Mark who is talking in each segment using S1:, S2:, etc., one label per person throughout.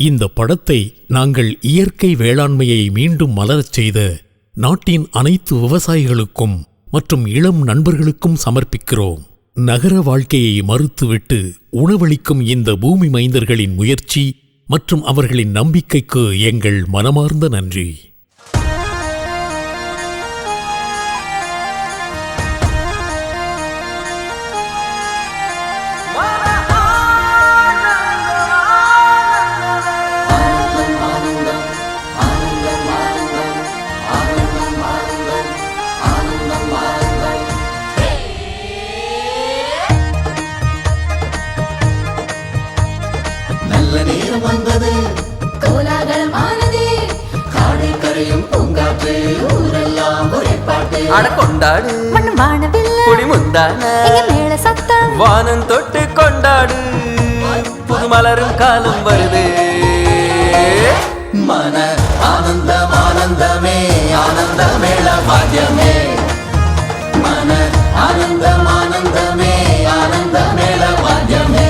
S1: இந்த படத்தை நாங்கள் இயற்கை வேளாண்மையை மீண்டும் மலரச் செய்த நாட்டின் அனைத்து விவசாயிகளுக்கும் மற்றும் இளம் நண்பர்களுக்கும் சமர்ப்பிக்கிறோம். நகர வாழ்க்கையை மறுத்துவிட்டு உணவளிக்கும் இந்த பூமி மைந்தர்களின் முயற்சி மற்றும் அவர்களின் நம்பிக்கைக்கு எங்கள் மனமார்ந்த நன்றி.
S2: கொண்டாடு குடி முந்தான வானம் தொட்டு கொண்டாடு, புது மலரும் காலம் வருது. மன ஆனந்தம் ஆனந்தமே ஆனந்த மேள வாத்தியமே, மன ஆனந்தம் ஆனந்தமே ஆனந்த மேள வாத்தியமே.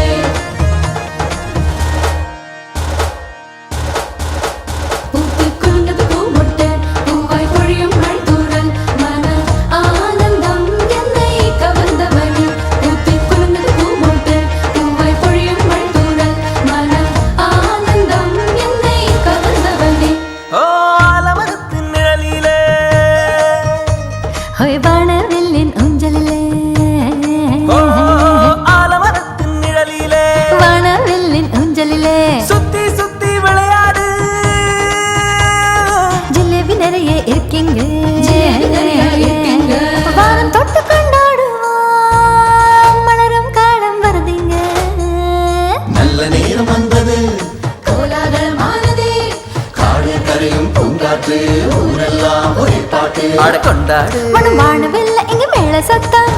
S2: கொண்டாடு வானவில்ல இங்க மேள சத்தம்,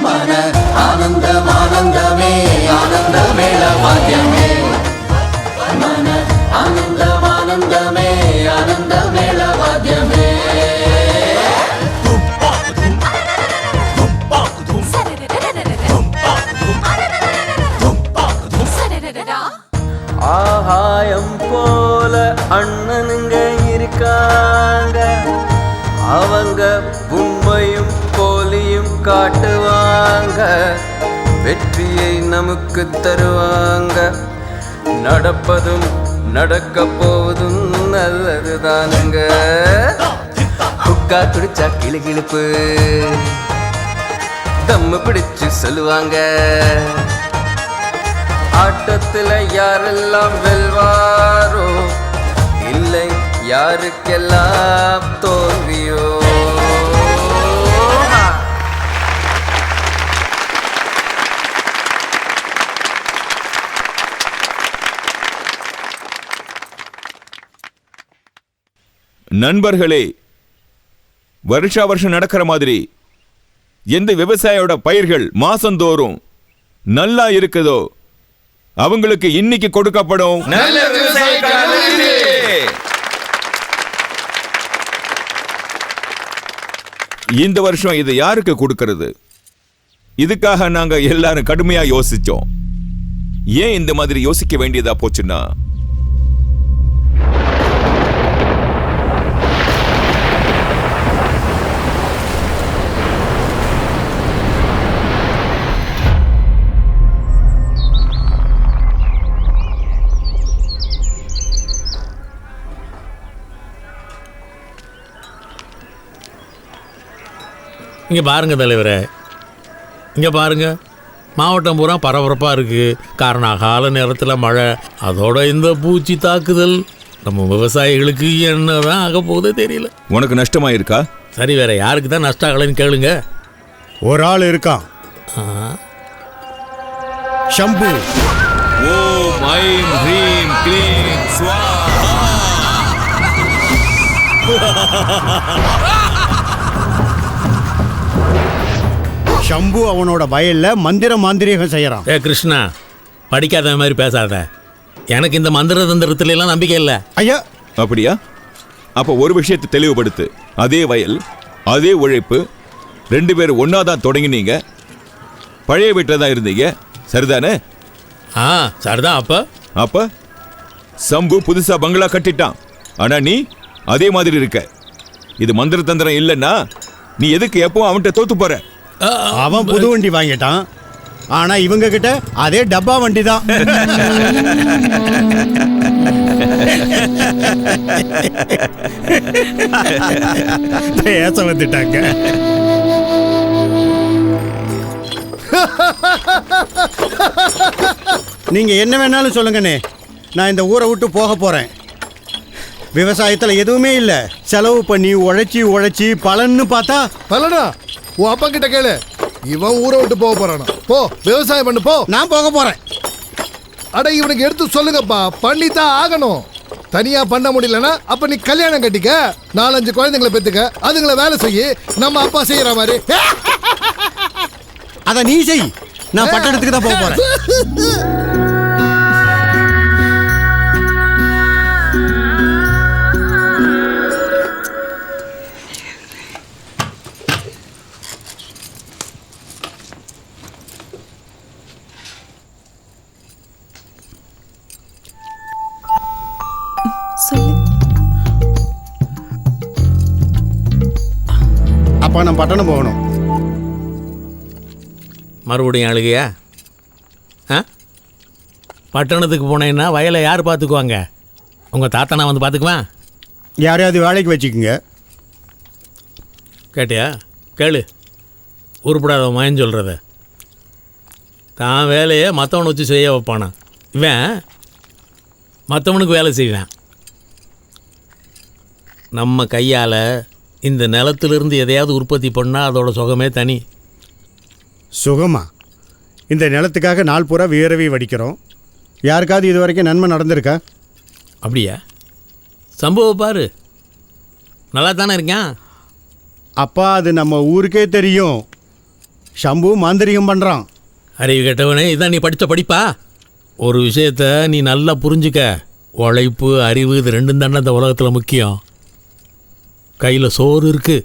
S2: மன ஆனந்தம் ஆனந்தமே ஆனந்த மேள வாத்தியமே, மன ஆனந்தம் ஆனந்தமே ஆனந்த மேள வாத்தியமே. ஆகாயம் போல அண்ணனுங்க இருக்காங்க, அவங்க உண்மையும் போலியும் காட்டுவாங்க, வெற்றியை நமக்கு தருவாங்க. நடப்பதும் நடக்க போவதும் நல்லதுதானுங்க. குக்கா குடிச்சா கிளுகிழுப்பு தம்மு பிடிச்சு சொல்லுவாங்க, ஆட்டத்துல யாரெல்லாம் வெல்வாரோ இல்லை யாருக்கெல்லாம் தோல்வியோ.
S3: நண்பர்களே, வருஷா வருஷம் நடக்கிற மாதிரி எந்த விவசாயியோட பயிர்கள் மாசந்தோறும் நல்லா இருக்குதோ அவங்களுக்கு இன்னைக்கு கொடுக்கப்படும் நல்ல இந்த வருஷம் இது யாருக்கு கொடுக்கிறது? இதுக்காக நாங்க எல்லாரும் கடுமையா யோசிச்சோம். ஏன் இந்த மாதிரி யோசிக்க வேண்டியதா போச்சுன்னா,
S1: இங்கே பாருங்க தலைவரே, இங்கே பாருங்க, மாவட்டம் பூரா பரபரப்பாக இருக்குது. காரண நேரத்தில் மழை, அதோட இந்த பூச்சி தாக்குதல், நம்ம விவசாயிகளுக்கு என்ன தான் ஆக போகுதே தெரியல.
S3: உனக்கு நஷ்டமா இருக்கா?
S1: சரி, வேற யாருக்கு தான் நஷ்டம் ஆகலைன்னு கேளுங்க.
S4: ஒரு ஆள் இருக்கான், ஷம்பு.
S3: ஓம் ஐம் ஹ்ரீம் க்ளீம் ஸ்வாஹா.
S4: ஷம்பு அவனோட வயல்ல மாந்திரீகம் செய்யறான்.
S1: கிருஷ்ணா, படிக்காத மாதிரி பேசாத. எனக்கு இந்த மந்திர தந்திரத்துல எல்லாம் நம்பிக்கை இல்லை.
S4: ஐயா,
S3: அப்படியா? அப்ப ஒரு விஷயத்தை தெளிவுபடுத்து. அதே வயல், அதே உழைப்பு, ரெண்டு பேரும் ஒன்னாதான் தொடங்கினீங்க, பழைய வீட்டில் தான் இருந்தீங்க, சரிதானே?
S1: சரிதான். அப்ப
S3: சம்பு புதுசா பங்களா கட்டிட்டான். ஆனா நீ அதே மாதிரி இருக்க. இது மந்திர தந்திரம் இல்லைன்னா நீ எதுக்கு எப்பவும் அவன்கிட்ட தோத்து போற?
S4: அவன் புது வண்டி வாங்கிட்டான், ஆனா இவங்க கிட்ட அதே டப்பா வண்டி தான். பேச வந்துட்டாங்க. நீங்க என்ன வேணாலும் சொல்லுங்கண்ணே, நான் இந்த ஊரை விட்டு போக போறேன். விவசாயத்துல எதுவுமே இல்ல, செலவு பண்ணி உழைச்சி பலன்னு பார்த்தா
S5: பலனா உன் அப்பா கிட்ட கேளு. இவன் ஊரை விட்டு போக போறானா? போ விவசாயம் பண்ணு போ.
S4: நான் போக போறேன்.
S5: அட இவனுக்கு எடுத்து சொல்லுங்கப்பா, பண்ணித்தான் ஆகணும். தனியா பண்ண முடியலன்னா அப்ப நீ கல்யாணம் கட்டிக்க, 4-5 குழந்தைங்களை பெத்துக்க, அதுங்களை வேலை செய்ய, நம்ம அப்பா செய்யற மாதிரி.
S4: அத நீ செய், நான் பட்டணத்துக்கு தான் போக போறேன். அப்பா நான் பட்டணம் போகணும்.
S1: மறுபடியும் அழுகையா? ஆ, பட்டணத்துக்கு போனேன்னா வயலை யார் பார்த்துக்குவாங்க? உங்கள் தாத்தா நான் வந்து பார்த்துக்குவேன்.
S4: யாரையாவது வேலைக்கு வச்சுக்கோங்க.
S1: கேட்டியா? கேளு, உருப்படாத மயன் சொல்கிறத. தான் வேலையை மற்றவனை வச்சு செய்ய வைப்பானா? இவன் மற்றவனுக்கு வேலை செய்வேன். நம்ம கையால் இந்த நிலத்திலிருந்து எதையாவது உற்பத்தி பண்ணால் அதோட சுகமே தனி.
S4: சுகமா? இந்த நிலத்துக்காக நாள் பூரா வியர்வை வடிக்கிறோம். யாருக்காவது இது வரைக்கும் நன்மை நடந்திருக்கா?
S1: அப்படியா? சம்பவம் பாரு, நல்லா தானே இருக்கான்.
S4: அப்பா அது நம்ம ஊருக்கே தெரியும். சம்பு மாந்திரிகம் பண்ணுறான்.
S1: அறிவு கெட்டவனே, இதான் நீ படித்த படிப்பா? ஒரு விஷயத்த நீ நல்லா புரிஞ்சுக்க. உழைப்பு அறிவு இது ரெண்டும் தானே இந்த உலகத்தில் முக்கியம். கையில் சோறு இருக்கு,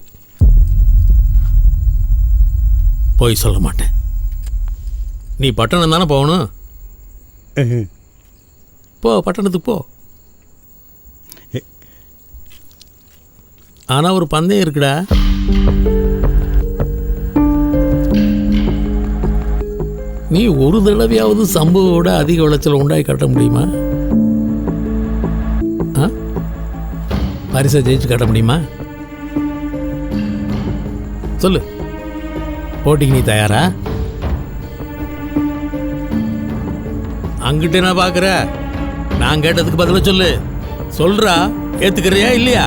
S1: போய் சொல்ல மாட்டேன். நீ பட்டணம் தானே போகணும், போ, பட்டணத்துக்கு போ. ஆனால் ஒரு பந்தயம் இருக்குடா. நீ ஒரு தடவையாவது சம்புவோட அதிக விளைச்சல் உண்டாக்கி காட்ட முடியுமா? பரிசை ஜெயிச்சு காட்ட முடியுமா? சொல்லு, போட்டிக்கு நீ தயாரா? அங்கிட்ட நான் பார்க்குற, நான் கேட்டதுக்கு பதில சொல்லு. சொல்றா, ஏத்துக்கிறியா இல்லையா?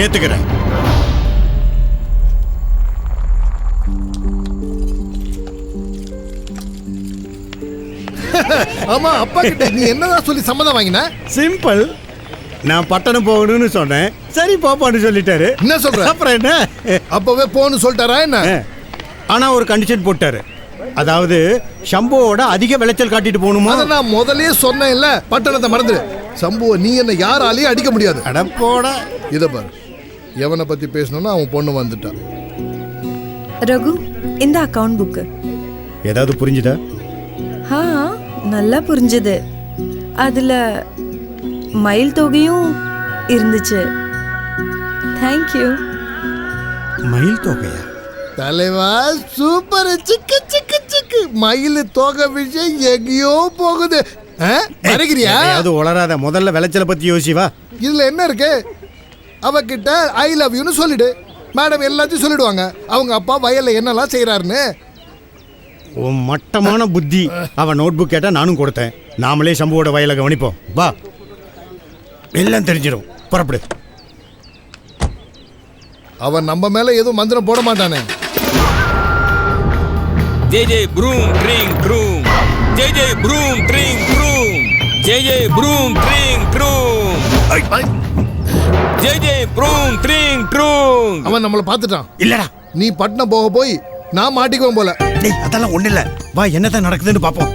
S4: ஏத்துக்கிறேன்.
S5: ஆமா, அப்பா கிட்ட நீ என்னதான் சொல்லி சம்மதம் வாங்கின?
S4: சிம்பிள். நான் பட்டணம் போகணும்னு சொன்னேன், சரி பாப்பான்னு சொல்லிட்டாரு.
S5: என்ன சொல்ற?
S4: அப்புறம் என்ன,
S5: அப்பவே போன்னு சொல்லிட்டாரா என்ன?
S4: ஆனா ஒரு கண்டிஷன் போட்டாரு. அதாவது சம்புவோட அதிக விளைச்சல் காட்டிட்டு போகணுமா?
S5: அதை நான் முதலே சொன்னேன் இல்ல, பட்டணத்தை மறந்துடு. சம்புவ நீ என்ன யாராலையும் அடிக்க முடியாது.
S4: அடப்போட.
S5: இத பாரு, எவனை பத்தி பேசணும்னா அவன் பொண்ணு வந்துட்டான்.
S6: ரகு, இந்த அக்கவுண்ட் புக்கு.
S4: ஏதாவது புரிஞ்சுதா?
S6: நல்லா புரிஞ்சுது. அதுல மைல் தொகையும் இருந்துச்சு. தேங்க்யூ.
S4: மயில் தொகையா?
S5: தலைவா சூப்பர். சிக்கு சிக்கு சிக்கு. மயில் தொகை விஷயம் எங்கேயோ போகுது. மறைக்கிறியா?
S4: அது உளராத. முதல்ல விளைச்சலை பத்தி யோசிவா.
S5: இதுல என்ன இருக்கு? அவகிட்ட ஐ லவ் யூன்னு சொல்லிடு. மேடம் எல்லாத்தையும் சொல்லிடுவாங்க அவங்க அப்பா வயல்ல என்னெல்லாம் செய்யறாருன்னு.
S4: உன் மட்டமான புத்தி. அவன் நோட் புக் கேட்டா நானும் கொடுத்தேன். நாமளே சம்புவோட வயலை கவனிப்போம். வா, எல்லாம் தெரிஞ்சிடும். புறப்படு.
S5: அவன் நம்ம மேல எதுவும் மந்திரம் போட மாட்டானே.
S3: ஜெய் ஜெய் ப்ரூம் ட்ரிங் ட்ரூம், ஜெய் ஜெய் ப்ரூம் ட்ரிங் ட்ரூம், ஜெய் ஜெய் ப்ரூம் ட்ரிங் ட்ரூம், ஜெய் ஜெய் ப்ரூம் ட்ரிங் ட்ரூம்.
S5: அவன் நம்மளை பார்த்துட்டான்.
S4: இல்லடா,
S5: நீ பட்டணம் போக போய் நான் மாட்டிக்குவேன் போல.
S4: டேய் அதெல்லாம் ஒண்ணு இல்ல. வா, என்னதான் நடக்குதுன்னு பாப்போம்.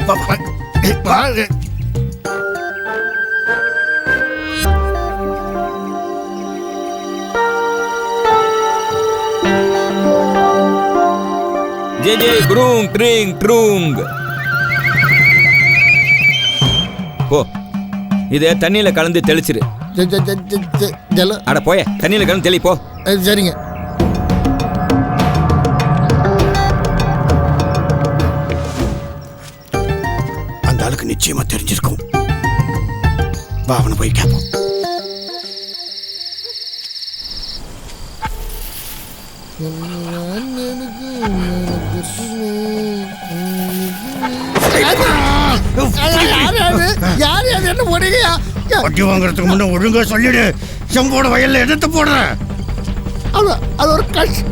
S3: ஜெய் ஜெய் ப்ரூம் ட்ரிங் ட்ரூம். போ, இதை தண்ணியில கலந்து தெளிச்சிரு.
S5: ஜல
S3: அட போய, தண்ணியில கலந்து தெளி போ.
S5: சரிங்க.
S4: அந்த ஆளுக்கு நிச்சயமா தெரிஞ்சிருக்கும். வா, அவனை போய் கேட்போம்.
S5: யார் என்ன போடுங்கயா?
S4: வட்டி வாங்குறதுக்கு முன்ன ஒழுங்கா சொல்லிடு. செம்போட வயல்ல எடுத்து போடுற.
S5: அது ஒரு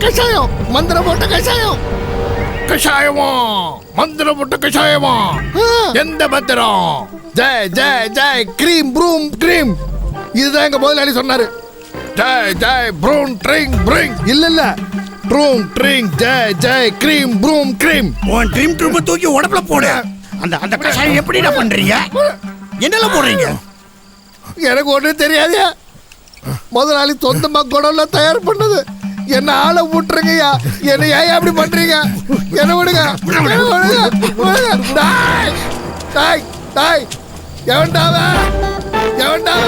S5: கஷாயம், மந்திரம் போட்ட கஷாயம்.
S7: கஷாயமா? மந்திரம் போட்ட கஷாயமா? எந்த மந்திரம்?
S5: ஜெய் ஜெய் ஜெய் கிரீம் ப்ரூம் கிரீம். இதுதான் எங்க முதலாளி சொன்னாரு.
S7: ஜெய் ஜெய் ப்ரூம் ட்ரிங் ப்ரிங்.
S5: இல்ல ட்ரூம் ட்ரிங் ஜெய் ஜெய் கிரீம் ப்ரூம் கிரீம்.
S4: உன் ட்ரீம் ட்ரூப்பை தூக்கி உடம்புல போடு. அந்த கஷாயம் எப்படிடா பண்றீங்க? என்னெல்லாம் போடுறீங்க?
S5: எனக்கு ஒன்றும் தெரியாதே. முதலாளி சொந்தமா குடம்ல தயார் பண்ணது. என்ன ஆளை விட்டுருங்கய்யா. என்ன ஏன் அப்படி பண்றீங்க? என்ன விடுங்க, என்ன விடுங்க. டாய் டாய் டாய். எவன்டாவ எவன்டாவ?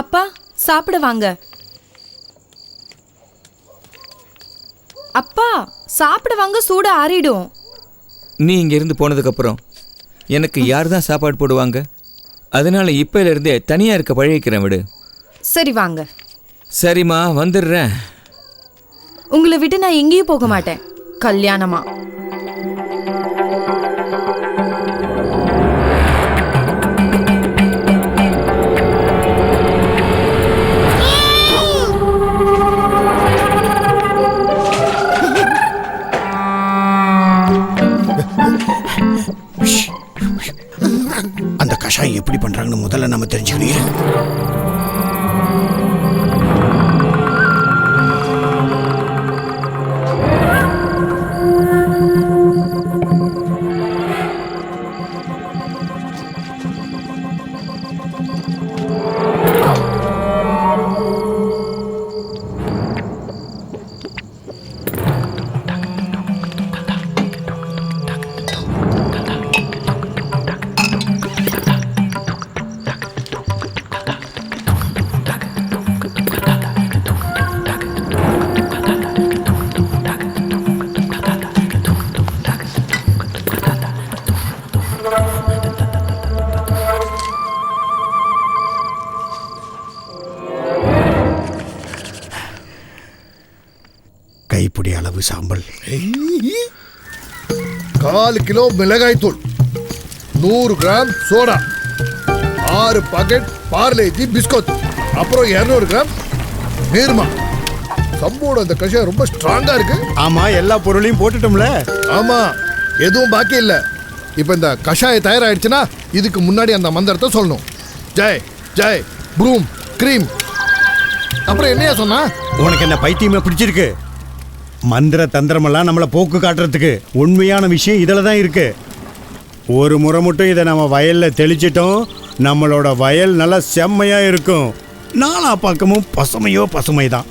S6: அப்பா சாப்பிட வாங்க. அப்பா சாப்பிட வாங்க, சூட ஆறிடும்.
S3: நீ இங்க இருந்து போனதுக்கு அப்புறம் எனக்கு யார் தான் சாப்பாடு போடுவாங்க? அதனால இப்பையில இருந்தே தனியா இருக்க பழகிக்கிறேன். விடு.
S6: சரி வாங்க.
S3: சரிம்மா, வந்துடுறேன்.
S6: உங்களை விட்டு நான் எங்கேயும் போக மாட்டேன். கல்யாணமா?
S4: அந்த கஷாயம் எப்படி பண்றாங்கன்னு முதல்ல நம்ம தெரிஞ்சுக்கணும். கைப்பிடி அளவு சாம்பல்,
S5: 4 கிலோ மிளகாய் தூள், 100 gram soda, 6 packet Parle G biscuit, அப்புறம் 200 கிராம் நீர்மா. சம்போட அந்த கஷாயம் ரொம்ப ஸ்ட்ராங்கா இருக்கு.
S4: ஆமா, எல்லா பொருளையும் போட்டுட்டோம்ல.
S5: ஆமா, எதுவும் பாக்கி இல்ல. இப்ப இந்த கஷாயம் தயாராயிடுச்சுன்னா இதுக்கு முன்னாடி அந்த மந்திரத்தை சொல்லணும். ஜெய் ஜெய் ப்ரூம் கிரீம். அப்புறம் என்னையா சொன்னா?
S4: உனக்கு என்ன பைத்தியமே பிடிச்சிருக்கு? மந்திர தந்திரமெல்லாம் நம்மளை போக்கு காட்டுறதுக்கு. உண்மையான விஷயம் இதில் தான் இருக்கு. ஒரு முறை மட்டும் இதை நம்ம வயலில் தெளிச்சிட்டோம், நம்மளோட வயல் நல்லா செம்மையா இருக்கும். நாலா பக்கமும் பசுமையோ பசுமை தான்.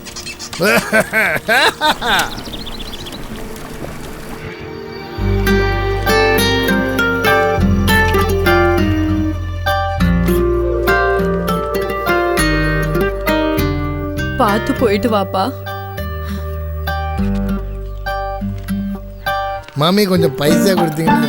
S6: பார்த்து போயிட்டு வாப்பா.
S5: மாமி கொஞ்சம் பைசா கொடுத்தீங்கன்னா.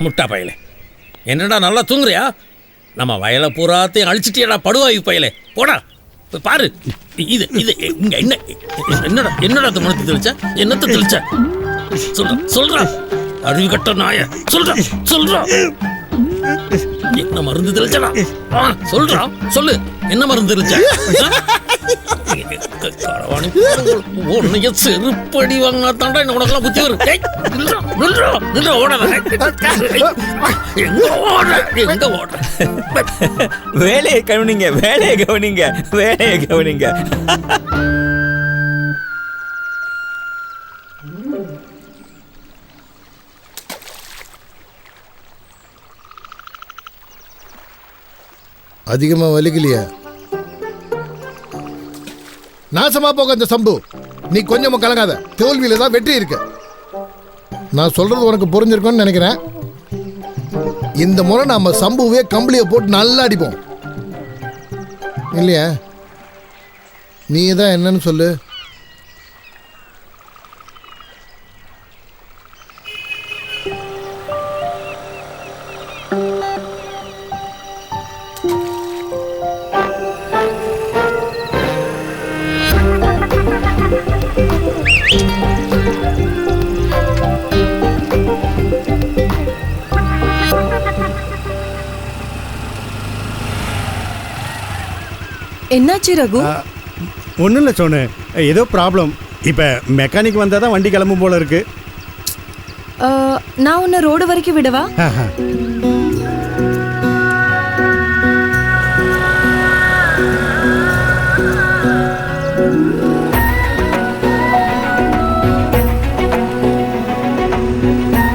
S1: முட்டா பயலே, என்னடா நல்லா தூங்குறியா? நம்ம வயலை பூராத்தையும் அழிச்சிட்டியடா படுவாயு பயலே. போடா போய் பாரு. இது இது இங்க என்ன என்னடா என்னடா மனத்து தெளிச்ச? என்னத்தை தெளிச்ச? சொல்றா அறிவு கட்ட நாய. சொல்றா என்ன மருந்து தெளிச்சடா? சொல்றா, சொல்லு, என்ன மருந்து தெளிச்ச? உன்னைய செருப்படி வாங்கினா தாண்டா என்ன உனக்கெல்லாம் புத்தி வரும். எங்க ஓடுற?
S3: வேலையை கவனிங்க, வேலையை கவனிங்க, வேலையை கவனிங்க.
S5: அதிகமா வலிக்கலையா? நாசமா போக அந்த சம்பு. நீ கொஞ்சமா கலங்காத, தோல்வியில தான் வெற்றி இருக்கு. நான் சொல்றது உனக்கு புரிஞ்சிருக்கும்னு நினைக்கிறேன். இந்த முறை நம்ம சம்புவே கம்பளியை போட்டு நல்லா அடிப்போம் இல்லையா? நீ தான் என்னன்னு சொல்லு.
S6: என்னாச்சு ரகு?
S4: ஒன்றும் இல்லை சோனு, ஏதோ ப்ராப்ளம். இப்போ மெக்கானிக் வந்தால் தான் வண்டி கிளம்பும் போல இருக்கு.
S6: நான் உன்னை ரோடு வரைக்கும் விடவா?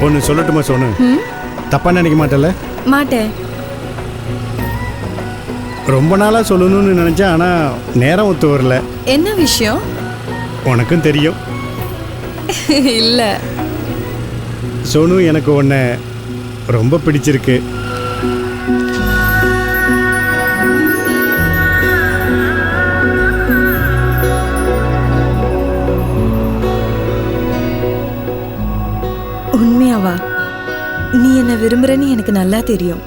S4: ஒன்று சொல்லட்டுமா சோனு? தப்பா நினைக்க மாட்டேல்ல?
S6: மாட்டேன்.
S4: ரொம்ப நாளாக சொல்லணும்னு நினச்சேன், ஆனால் நேரம் ஒத்து வரல.
S6: என்ன விஷயம்?
S4: உனக்கும் தெரியும்.
S6: இல்ல
S4: சோனு, எனக்கு உன்னை ரொம்ப பிடிச்சிருக்கு.
S6: உண்மையாவா? நீ என்ன விரும்புறன்னு எனக்கு நல்லா தெரியும்.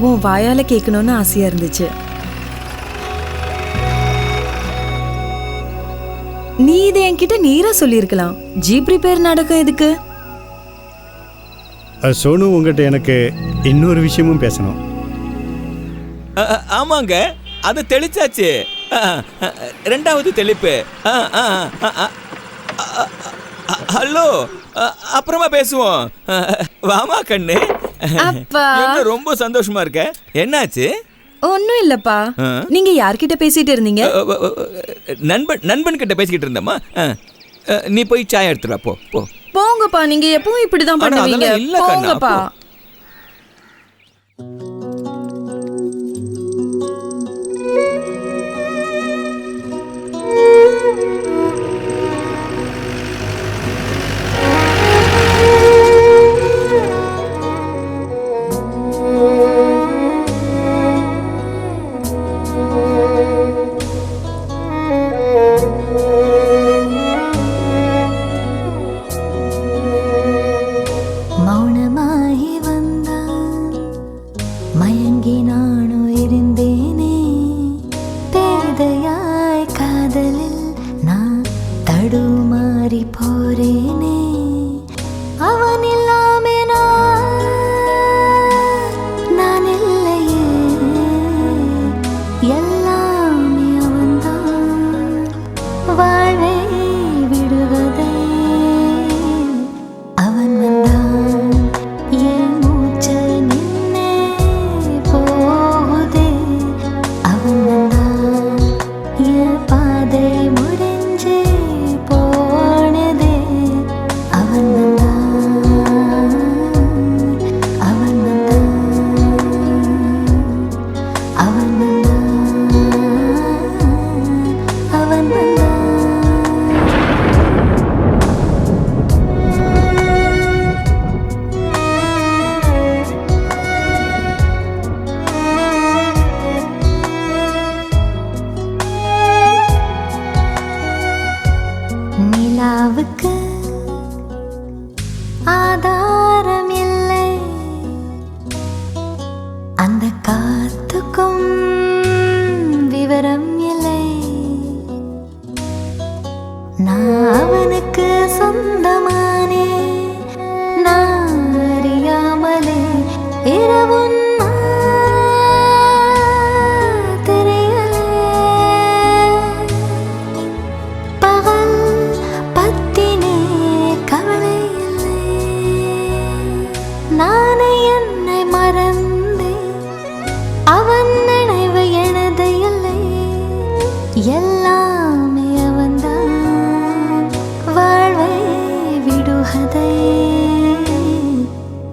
S6: உன் வாயால கேட்கணும்னு ஆசையா இருந்துச்சு. நீ இதை என்கிட்ட நேரா சொல்லியிருக்கலாம். ஜீப் ரிப்பேர் நடக்கும் எதுக்கு?
S4: சோனு, உங்ககிட்ட எனக்கு இன்னொரு விஷயமும் பேசணும்.
S3: ஆமாங்க, அது தெளிச்சாச்சு. ரெண்டாவது தெளிப்பு. ஹலோ, அப்புறமா பேசுவோம். வாமா கண்ணு.
S6: அப்பா,
S3: என்ன ரொம்ப சந்தோஷமா இருக்க? என்னாச்சு?
S6: ஒன்னும் இல்லப்பா. நீங்க யார்கிட்ட பேசிட்டு இருந்தீங்க?
S3: நண்பன் கிட்ட பேசிக்கிட்டு இருந்தம்மா. நீ போய் சாய் எடுத்துடா. போ போ.
S6: போங்கப்பா, நீங்க எப்பவும் இப்படிதான் பண்ணுவீங்க. போங்கப்பா.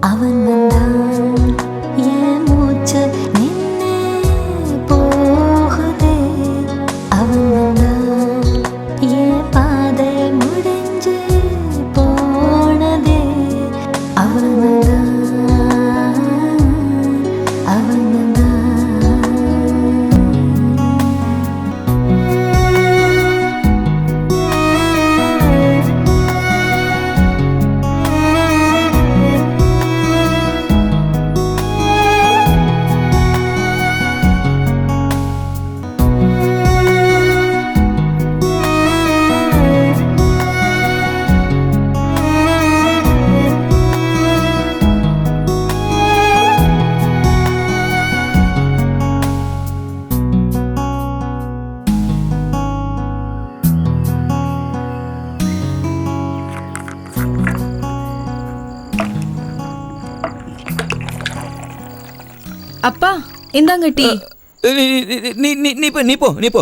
S8: அவன் வந்தான்
S6: அப்பா இந்தாங்க டீ.
S3: நீ நீ நீ போ நீ போ நீ போ.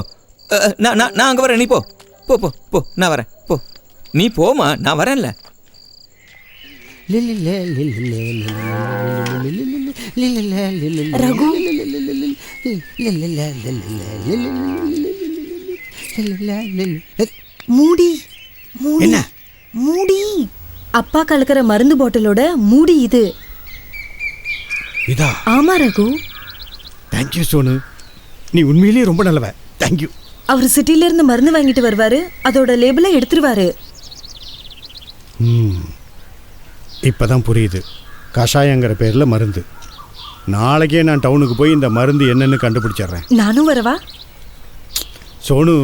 S3: நான் அங்கே வரேன், நீ போ போ போ போ. நான் வரேன், போ நீ போமா, நான் வரேன்ல.
S6: ரகு மூடி
S4: என்ன?
S6: மூடி. அப்பா கலக்கிற மருந்து பாட்டிலோட மூடி இது.
S4: இதா?
S6: ஆமா ரகு.
S4: தேங்க்யூ சோனு, நீ உண்மையிலேயே ரொம்ப நல்லவ. தேங்க்யூ.
S6: அவர் சிட்டில இருந்து மருந்து வாங்கிட்டு வருவாரு, அதோட லேபிளை எடுத்துருவாரு.
S4: இப்பதான் புரியுது. கஷாயங்கிற பேர்ல மருந்து. நாளைக்கே நான் டவுனுக்கு போய் இந்த மருந்து என்னன்னு கண்டுபிடிச்சிடுறேன்.
S6: நானும் வரவா?
S4: சோனு,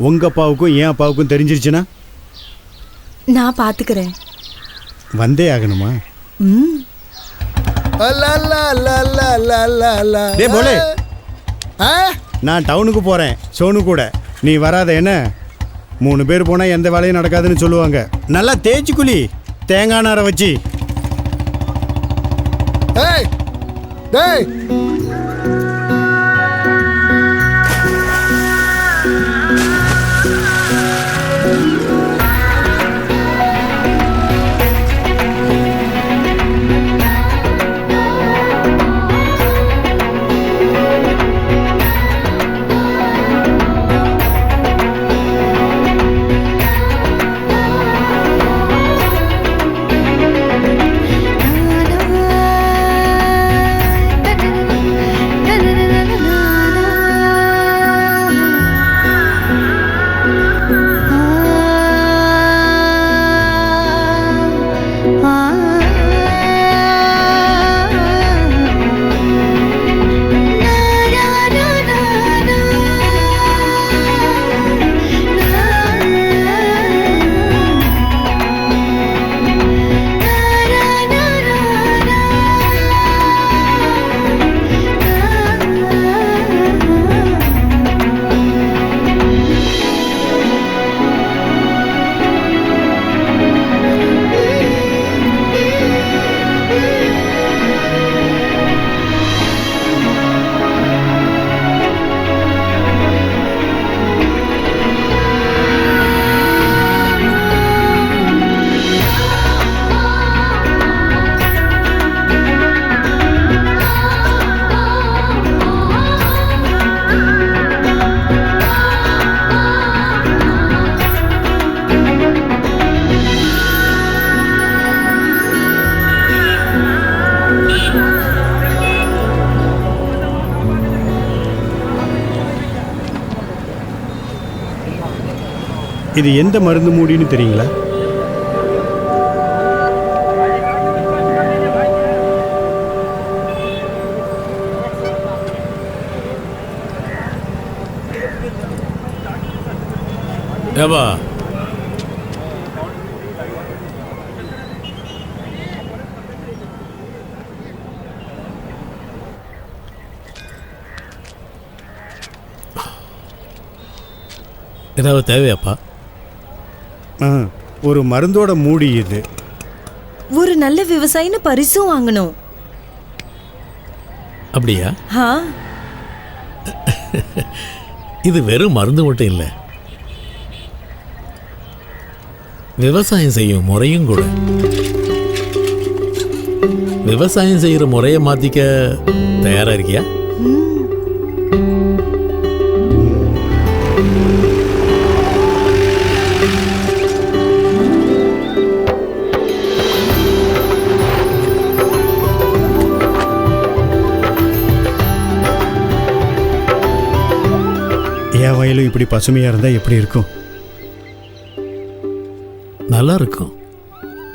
S4: உங்க அப்பாவுக்கும் என் அப்பாவுக்கும் தெரிஞ்சிருச்சுன்னா
S6: நான் பாத்துக்கிறேன்.
S4: வந்தே ஆகணுமா? டேய் போலே, நான் டவுனுக்கு போறேன் சோனு கூட. நீ வராத என்ன? 3 பேர் போனா எந்த வேலையும் நடக்காதுன்னு சொல்லுவாங்க. நல்லா தேய்ச்சி குழி, தேங்காய் நாரை வச்சு.
S5: ஏய் டேய்,
S4: இது எந்த மருந்து மூடின்னு தெரியுங்களா?
S1: ஏவா, ஏதாவது தேவையாப்பா?
S4: ஒரு மருந்தோட மூடி இது.
S6: ஒரு நல்ல விவசாயின்னு பரிசும் வாங்கணும்.
S1: அப்படியா?
S6: ஆ,
S1: இது வெறும் மருந்து மட்டும் இல்லை, விவசாயம் செய்யும் முறையும் கூட. விவசாயம் செய்யற முறையை மாத்திக்க தயாரா இருக்கியா?
S4: என் வயலும் இப்படி பசுமையா இருந்தா எப்படி இருக்கும்?
S1: நல்லா இருக்கும்.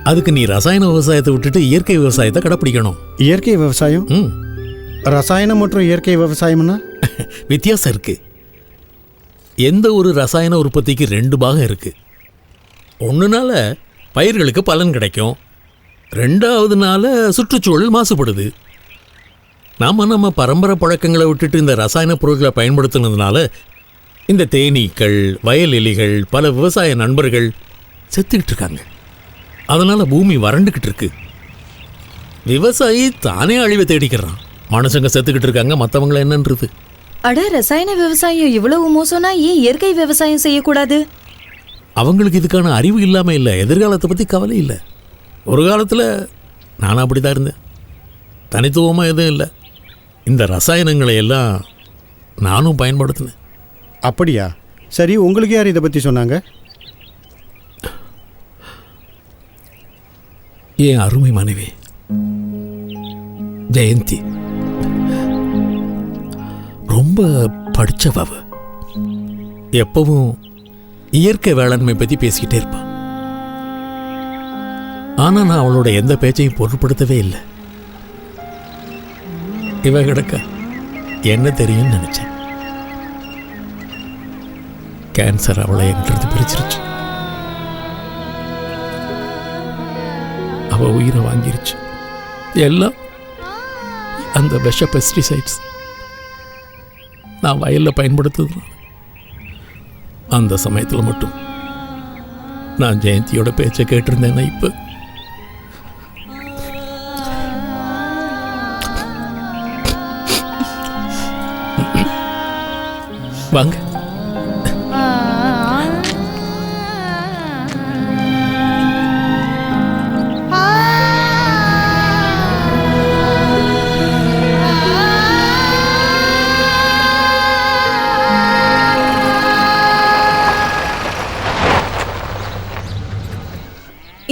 S1: அதுக்கு நீ ரசாயன விவசாயத்தை விட்டுட்டு இயற்கை விவசாயத்தை கடைப்பிடிக்கணும்.
S4: இயற்கை விவசாயம்? ரசாயனம் மற்றும் இயற்கை விவசாயம்னா
S1: வித்தியாசம் இருக்கு. எந்த ஒரு ரசாயன உற்பத்திக்கு 2 பாகம் இருக்கு. ஒன்றுனால பயிர்களுக்கு பலன் கிடைக்கும், 2வதுனால சுற்றுச்சூழல் மாசுபடுது. நம்ம பரம்பரை பழக்கங்களை விட்டுட்டு இந்த ரசாயன பொருட்களை பயன்படுத்துனதுனால இந்த தேனீக்கள், வயல் எலிகள், பல விவசாய நண்பர்கள் செத்துக்கிட்டு இருக்காங்க. அதனால பூமி வறண்டுக்கிட்டு இருக்கு. விவசாயி தானே அழிவை தேடிக்கிறான். மனுஷங்க செத்துக்கிட்டு இருக்காங்க, மற்றவங்கள என்னன்றது.
S6: அட, ரசாயன விவசாயம் இவ்வளவு மோசம்னா ஏன் இயற்கை விவசாயம் செய்யக்கூடாது?
S1: அவங்களுக்கு இதுக்கான அறிவு இல்லாமல் இல்லை, எதிர்காலத்தை பற்றி கவலை இல்லை. ஒரு காலத்தில் நானும் அப்படி தான் இருந்தேன். தனித்துவமாக எதுவும் இல்லை. இந்த ரசாயனங்களை எல்லாம் நானும் பயன்படுத்தினேன்.
S4: அப்படியா? சரி, உங்களுக்கு யார் இதை பற்றி சொன்னாங்க?
S1: என் அருமை மனைவி ஜெயந்தி. ரொம்ப படித்தவ. எப்பவும் இயற்கை வேளாண்மை பற்றி பேசிக்கிட்டே இருப்பான். ஆனால் நான் அவளோட எந்த பேச்சையும் பொருட்படுத்தவே இல்லை. இவ கிடக்க என்ன தெரியும்னு நினைச்சேன். கேன்சர் அவளை என்கிட்ட பிரிச்சிருச்சு. அவ உயிரை வாங்கிருச்சு. எல்லாம் அந்த விஷ பெஸ்டிசைட்ஸ் நான் வயலில் பயன்படுத்துறதுனால. அந்த சமயத்தில் மட்டும் நான் ஜெயந்தியோட பேச்சை கேட்டிருந்தேன்னா இப்போ வாங்க.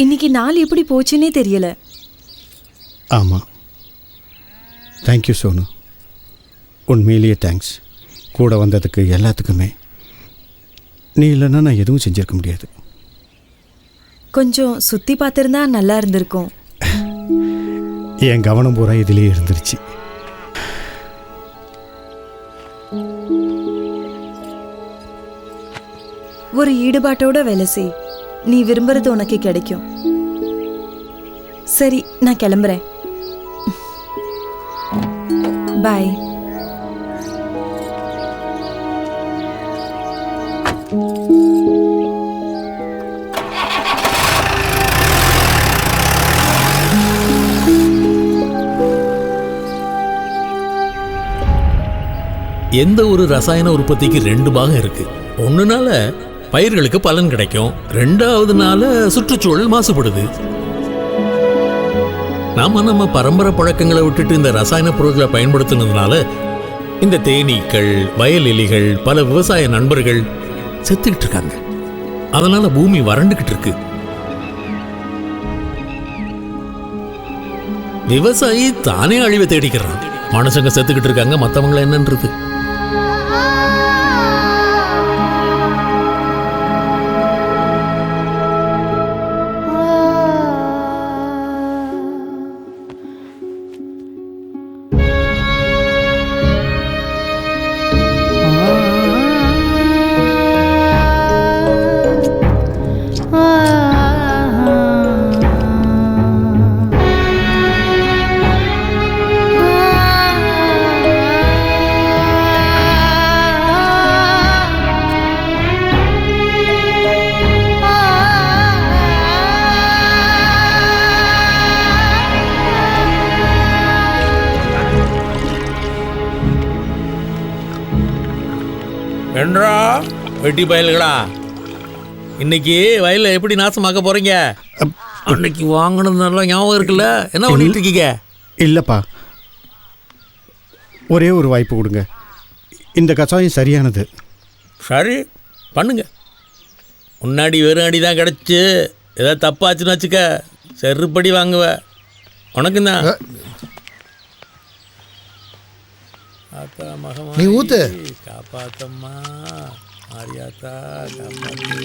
S6: இன்னைக்கு நாள் எப்படி போச்சுன்னே தெரியல.
S4: ஆமாம், தேங்க்யூ சோனு. உண்மையிலேயே தேங்க்ஸ். கூட வந்ததுக்கு எல்லாத்துக்குமே. நீ இல்லைன்னா நான் எதுவும் செஞ்சிருக்க முடியாது.
S6: கொஞ்சம் சுத்தி பார்த்திருந்தா நல்லா இருந்திருக்கும்.
S4: என் கவனம் பூரா இதிலே இருந்துருச்சு.
S6: ஒரு ஈடுபாட்டோட வேலை செய். நீ விரும்புறது உனக்கு கிடைக்கும். சரி, நான் கிளம்புறேன். பாய்.
S1: எந்த ஒரு ரசாயன உற்பத்திக்கு 2 பாகம் இருக்கு. ஒன்றுனால பயிர்களுக்கு பலன் கிடைக்கும், 2வதுனால சுற்றுச்சூழல் மாசுபடுது. நம்ம பரம்பரை பழக்கங்களை விட்டுட்டு இந்த ரசாயன பொருட்களை பயன்படுத்தினதுனால இந்த தேனீக்கள், வயல் எலிகள், பல விவசாய நண்பர்கள் செத்துக்கிட்டு இருக்காங்க. அதனால பூமி வறண்டுகிட்டு இருக்கு. விவசாயி தானே அழிவை தேடிக்கிறான். மனுஷங்க செத்துக்கிட்டு இருக்காங்க, மற்றவங்களை என்னன்றது. என்றா வெட்டி பயல்களா, இன்னைக்கு வயலில் எப்படி நாசமாக்க போறீங்க? அன்னைக்கு வாங்கினதுனால ஞாபகம் இருக்குல்ல? என்ன பண்ணிட்டு இருக்கீங்க?
S4: இல்லைப்பா, ஒரே ஒரு வாய்ப்பு கொடுங்க. இந்த கஷாயம் சரியானது.
S1: சரி, பண்ணுங்க. முன்னாடி வெறும் அடி தான் கிடச்சி, ஏதாவது தப்பாச்சுன்னு வச்சுக்க செருப்படி வாங்குவ. உனக்கும் தான்.
S5: நீ ஊத்து.
S1: காப்பாத்தம்மா ஆரியாத்தா, காப்பாத்து.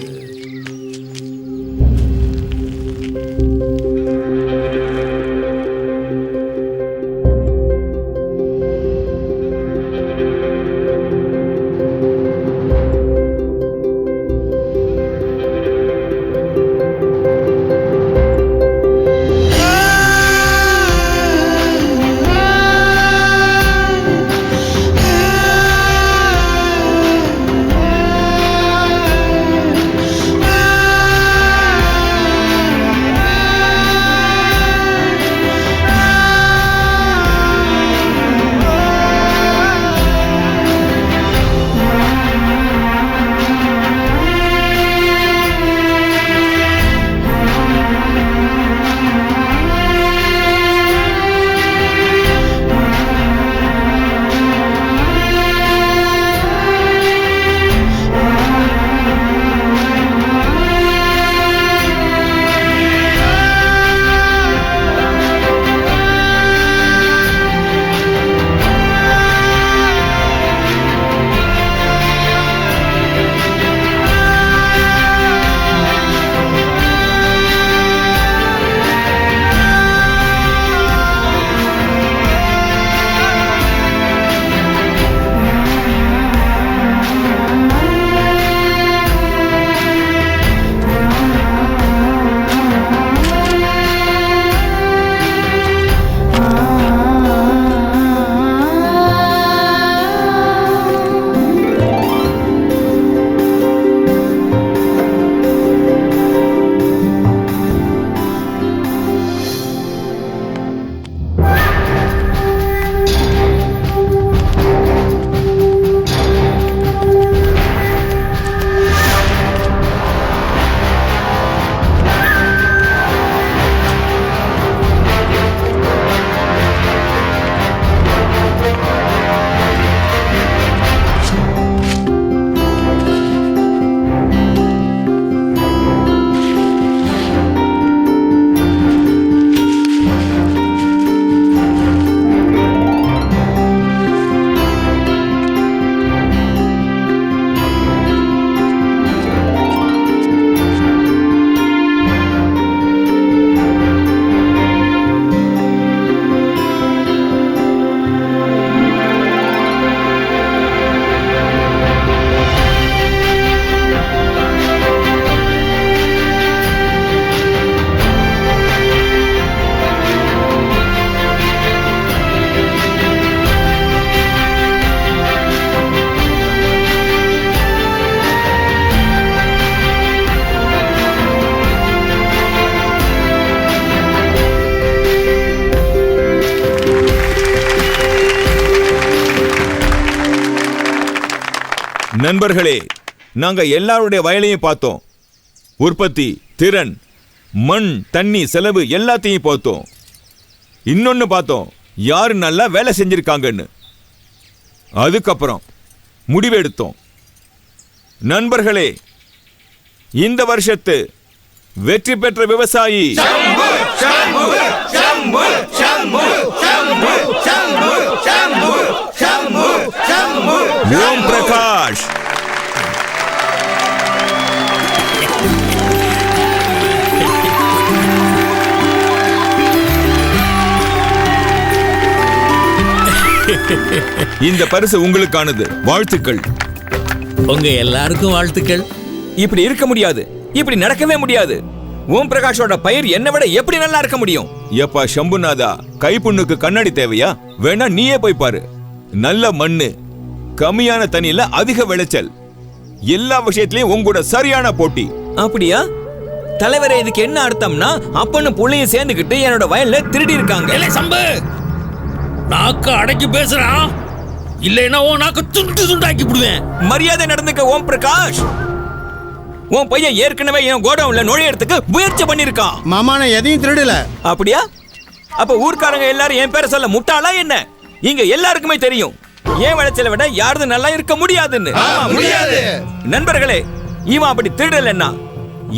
S3: நண்பர்களே, நாங்க எல்லாருடைய வயலையும் பார்த்தோம். உற்பத்தி, திறன், மண், தண்ணி, செலவு எல்லாத்தையும் பார்த்தோம். இன்னொன்னு பார்த்தோம், யாரு நல்லா வேலை செஞ்சிருக்காங்கன்னு. அதுக்கப்புறம் முடிவெடுத்தோம். நண்பர்களே, இந்த வருஷத்து வெற்றி பெற்ற விவசாயி ஓம் பிரகாஷ். இந்த பரிசு உங்களுக்கானது. வாழ்த்துக்கள்.
S1: உங்க எல்லாருக்கும் வாழ்த்துக்கள்.
S3: இப்படி இருக்க முடியாது, இப்படி நடக்கவே முடியாது. ஓம் பிரகாஷோட பயிர் என்னை விட எப்படி நல்லா இருக்க முடியும்? எப்பா சம்புநாதா, கைப்புண்ணுக்கு கண்ணாடி தேவையா? வேணா நீயே போய் பாரு. நல்ல மண்ணு, கம்மியான தண்ணியில அதிக விளைச்சல், எல்லா விஷயத்திலயும் உங்களோட சரியான போட்டி. அப்படியா தலைவரே? இதுக்கு என்ன அர்த்தம்னா அப்பன்னு புள்ளையும் சேர்ந்துக்கிட்டு என்னோட வயல்ல திருடி இருக்காங்க.
S1: சம்பு, நாக்க அடக்கி பேசுறான், இல்லைன்னா உன் நாக்க துண்டு துண்டாக்கி விடுவேன்.
S3: மரியாதை நடந்துக்க ஓம் பிரகாஷ். உன் பையன் ஏற்கனவே என் கோடவுன்ல நுழையறதுக்கு முயற்சி பண்ணிருக்கான்.
S4: மாமா நான் எதையும் திருடல.
S3: அப்படியா? அப்ப ஊர்க்காரங்க எல்லாரும் என் பேரை சொல்ல முட்டாளா என்ன? இங்க எல்லாருக்குமே தெரியும் ஏன் விளைச்சலை விட யாரது நல்லா இருக்க முடியாதுன்னு.
S7: முடியாது.
S3: நண்பர்களே, இவன் அப்படி திருடலன்னா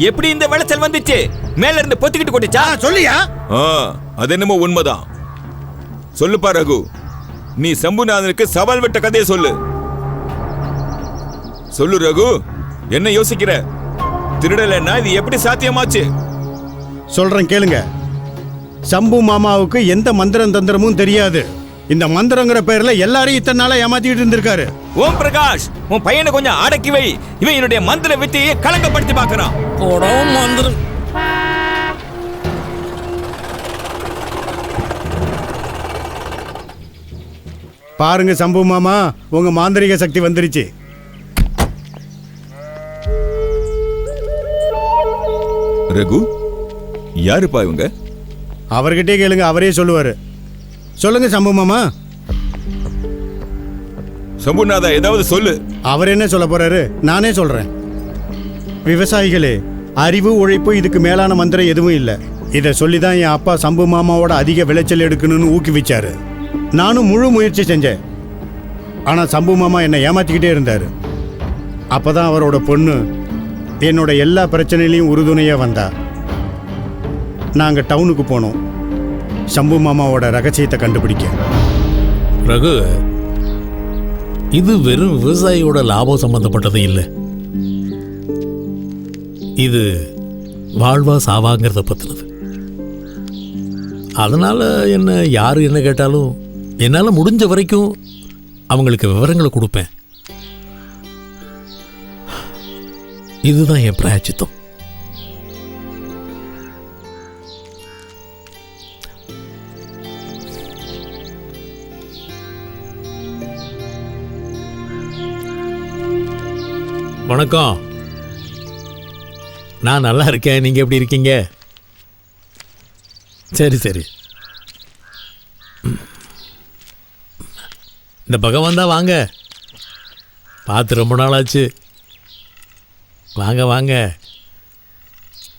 S3: எப்படி இந்த விளைச்சல் வந்துச்சு? மேல இருந்து பொத்திக்கிட்டு கொட்டிச்சா?
S4: சொல்லியா?
S3: அது என்னமோ உண்மைதான். சொல்லுப்பா ரகு, நீ சம்புநாதனுக்கு சவால் விட்ட கதையை சொல்லு. சொல்லு ரகு, என்ன யோசிக்கிற? திருடலன்னா இது எப்படி சாத்தியமாச்சு?
S4: சொல்றேன் கேளுங்க. சம்பு மாமாவுக்கு எந்த மந்திரம் தந்திரமும் தெரியாது. இந்த மந்திரங்கிற பேர்ல எல்லாரையும் இத்தனை நாளா ஏமாத்திட்டு இருந்திருக்காரு.
S3: ஓம் பிரகாஷ், உன் பையனை கொஞ்சம் அடக்கி வை. இவன் என்னுடைய மந்திர வித்தையை கலங்கப்படுத்தி பார்க்கறான்.
S1: போடவும் மந்திரம்.
S4: பாருங்க சம்பு மாமா, உங்க மாந்திரிக சக்தி வந்துருச்சு.
S3: ரகு, யாருப்பா இவங்க?
S4: அவர்கிட்டே கேளுங்க, அவரே சொல்லுவாரு. சொல்லுங்க சம்பு மாமா.
S3: சம்புநாதா, ஏதாவது சொல்லு.
S4: அவர் என்ன சொல்ல போறாரு? நானே சொல்றேன். விவசாயிகளே, அறிவு உழைப்பு இதுக்கு மேலான மந்திரம் எதுவும் இல்லை. இதை சொல்லிதான் என் அப்பா சம்பு மாமாவோட அதிக விளைச்சல் எடுக்கணும்னு ஊக்குவிச்சாரு. நானும் முழு முயற்சி செஞ்சேன். ஆனா சம்பு மாமா என்னை ஏமாத்திக்கிட்டே இருந்தாரு. அப்பதான் அவரோட பொண்ணு என்னோட எல்லா பிரச்சனையிலையும் உறுதுணையா வந்தா. நாங்க டவுனுக்கு போனோம் சம்பு மாமாவோட ரகசியத்தை கண்டுபிடிக்க.
S1: ரகு, இது வெறும் விவசாயியோட லாபம் சம்பந்தப்பட்டது இல்லை. இது வாழ்வா சாவாங்கிறத பத்தினது. அதனால என்ன யாரு என்ன கேட்டாலும் என்னால முடிஞ்ச வரைக்கும் அவங்களுக்கு விவரங்களை கொடுப்பேன். இதுதான் என் பிராயச்சித்தம். வணக்கம். நான் நல்லா இருக்கேன். நீங்க எப்படி இருக்கீங்க? சரி சரி. இந்த பகவான் தான், வாங்க. பார்த்து ரொம்ப நாள் ஆச்சு. வாங்க வாங்க.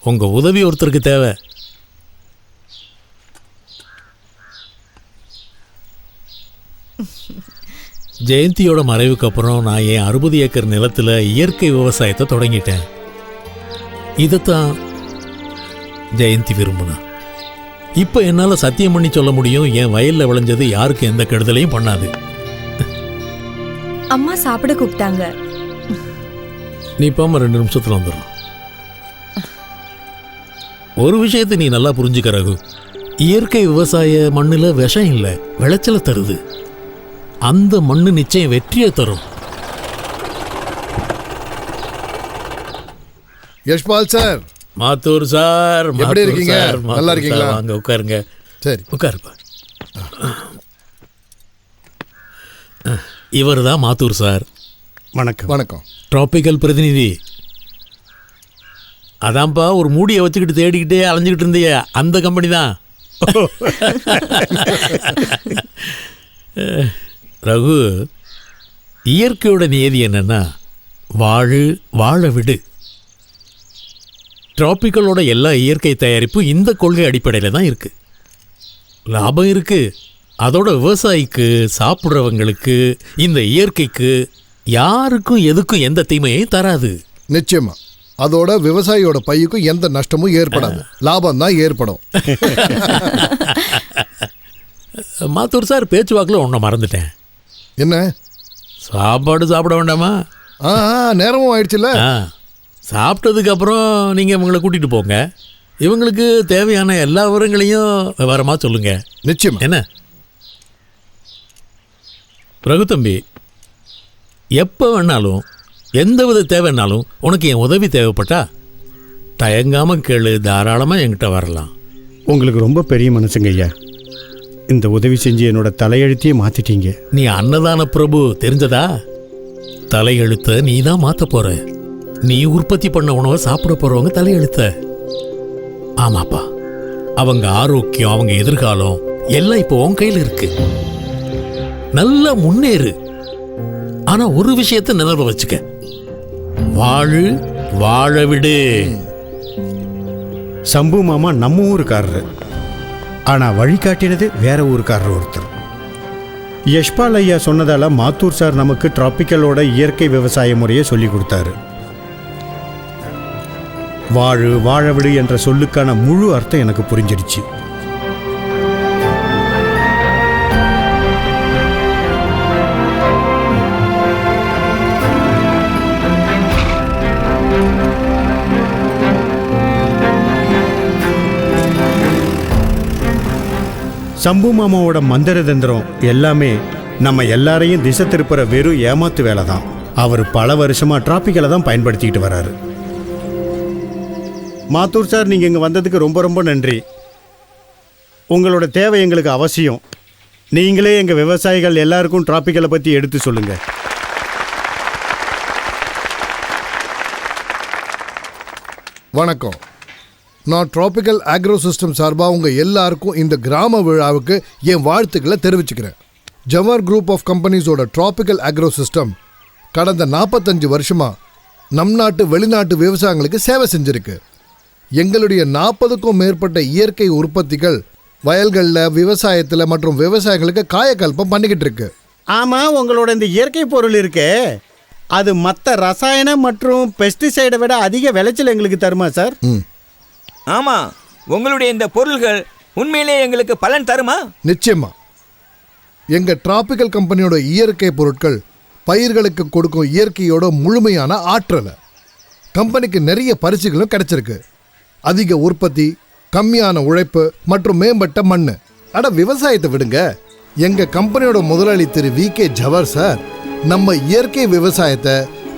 S1: உங்க உதவி ஒருத்தருக்கு தேவை. ஜெயந்தியோட மறைவுக்கு அப்புறம் நான் என் 60 ஏக்கர் நிலத்தில் இயற்கை விவசாயத்தை தொடங்கிட்டேன். இதைத்தான் ஜெயந்தி விரும்புனா. இப்போ என்னால் சத்தியம் பண்ணி சொல்ல முடியும், என் வயலில் விளைஞ்சது யாருக்கு எந்த கெடுதலையும் பண்ணாது.
S6: அம்மா சாப்பிட கூப்பிட்டாங்க.
S1: நீ போமா, 2 நிமிஷத்தில் வந்துடும். ஒரு விஷயத்தை நீ நல்லா புரிஞ்சுக்க ரகு. இயற்கை விவசாய மண்ணில் விஷம் இல்லை, விளைச்சலை தருது. அந்த மண்ணு நிச்சயம் வெற்றியை தரும்.
S5: யஷ்பால் சார்.
S1: மாத்தூர் சார்,
S5: எப்படி இருக்கீங்க? நல்லா இருக்கீங்களா?
S1: வாங்க உட்காருங்க.
S5: சரி,
S1: உட்காருப்பா. இவர் தான் மாத்தூர் சார்.
S4: வணக்கம்.
S5: வணக்கம்.
S1: டிராபிக்கல் பிரதிநிதி. அதான்ப்பா, ஒரு மூடியை வச்சுக்கிட்டு தேடிக்கிட்டே அலைஞ்சிக்கிட்டு இருந்திய அந்த கம்பெனி தான். ரகு, இயற்கையோட நியதி என்னன்னா, வாழ விடு. டிராபிக்கலோட எல்லா இயற்கை தயாரிப்பும் இந்த கொள்கை அடிப்படையில் தான் இருக்கு. லாபம் இருக்கு. அதோட விவசாயிக்கு, சாப்பிட்றவங்களுக்கு, இந்த இயற்கைக்கு யாருக்கும் எதுக்கும் எந்த தீமையும் தராது.
S5: நிச்சயமா அதோட விவசாயியோட பையுக்கும் எந்த நஷ்டமும் ஏற்படாது, லாபம் தான் ஏற்படும்.
S1: மாத்தூர் சார், பேச்சுவாக்கில் ஒன்றை மறந்துட்டேன்.
S5: என்ன?
S1: சாப்பாடு சாப்பிட வேண்டாமா?
S5: நேரமும் ஆயிடுச்சுல்ல.
S1: சாப்பிட்டதுக்கு அப்புறம் நீங்கள் இவங்களை கூட்டிகிட்டு போங்க. இவங்களுக்கு தேவையான எல்லா விவரங்களையும் விவரமாக சொல்லுங்க.
S5: நிச்சயம்.
S1: என்ன ரகு தம்பி, எப்போ வேணாலும் எந்த வித தேவைன்னாலும் உனக்கு என் உதவி தேவைப்பட்டா தயங்காமல் கேளு, தாராளமாக என்கிட்ட வரலாம்.
S4: உங்களுக்கு ரொம்ப பெரிய மனசுங்க ஐயா. இந்த உதவி செஞ்சு என்னோட தலையெழுத்தையே மாற்றிட்டீங்க.
S1: நீ அன்னதான பிரபு, தெரிஞ்சதா? தலையெழுத்த நீ தான் மாற்ற போற. நீ உற்பத்தி பண்ண உணவை சாப்பிட போறவங்க தலையெழுத்த. ஆமாப்பா, அவங்க ஆரோக்கியம், அவங்க எதிர்காலம் எல்லாம் இப்போ உன் கையில் இருக்கு. நல்லா முன்னேறு. ஆனா ஒரு விஷயத்தை நினைவு வச்சுக்க, வாழ விடு.
S4: சம்பு மாமா நம்ம ஊருக்காரரு, ஆனா வழிகாட்டினது வேற ஊருக்காரர் ஒருத்தர். யஷ்பால் ஐயா சொன்னதால மாத்தூர் சார் நமக்கு டிராபிக்கலோட இயற்கை விவசாய முறையை சொல்லி கொடுத்தாரு. வாழ விடு என்ற சொல்லுக்கான முழு அர்த்தம் எனக்கு புரிஞ்சிருச்சு. சம்பு மாமாவோட மந்திர தந்திரம் எல்லாமே நம்ம எல்லாரையும் திசை திருப்புற வெறும் ஏமாத்து வேலை தான். அவர் பல வருஷமா டிராபிக்கலை தான் பயன்படுத்திக்கிட்டு வராரு. மாத்தூர் சார், நீங்கள் இங்கே வந்ததுக்கு ரொம்ப ரொம்ப நன்றி. உங்களோட தேவை எங்களுக்கு அவசியம். நீங்களே எங்கள் விவசாயிகள் எல்லாருக்கும் டிராபிக்கலை பற்றி எடுத்து சொல்லுங்கள்.
S5: வணக்கம். நான் டிராபிக்கல் ஆக்ரோ சிஸ்டம் சார்பாக உங்கள் எல்லாருக்கும் இந்த கிராம விழாவுக்கு என் வாழ்த்துக்களை தெரிவிச்சுக்கிறேன். ஜவர் குரூப் ஆஃப் கம்பெனிஸோட டிராபிக்கல் ஆக்ரோ சிஸ்டம் கடந்த 45 வருஷமாக நம் நாட்டு வெளிநாட்டு விவசாயிகளுக்கு சேவை செஞ்சுருக்கு. எங்களுடைய 40க்கும் மேற்பட்ட இயற்கை உற்பத்திகள் வயல்களில், விவசாயத்தில் மற்றும் விவசாயிகளுக்கு காயக்கல்பம் பண்ணிக்கிட்டு இருக்கு.
S4: ஆமாம், உங்களோட இந்த இயற்கை பொருள் இருக்கே, அது மற்ற ரசாயன மற்றும் பெஸ்டிசைடை விட அதிக விளைச்சல் எங்களுக்கு தருமா சார்?
S3: ஆமா, உங்களுடைய இந்த பொருள்கள் உண்மையிலே எங்களுக்கு பலன் தருமா?
S5: நிச்சயமா. எங்கள் டிராபிக்கல் கம்பெனியோட இயற்கை பொருட்கள் பயிர்களுக்கு கொடுக்கும் இயற்கையோட முழுமையான ஆற்றலை. கம்பெனிக்கு நிறைய பரிசுகளும் கிடைச்சிருக்கு. அதிக உற்பத்தி, கம்மியான உழைப்பு மற்றும் மேம்பட்ட மண். அட, விவசாயத்தை விடுங்க. எங்க கம்பெனியோட முதலாளி திரு VK ஜவர் சார் நம்ம இயற்கை விவசாயத்தை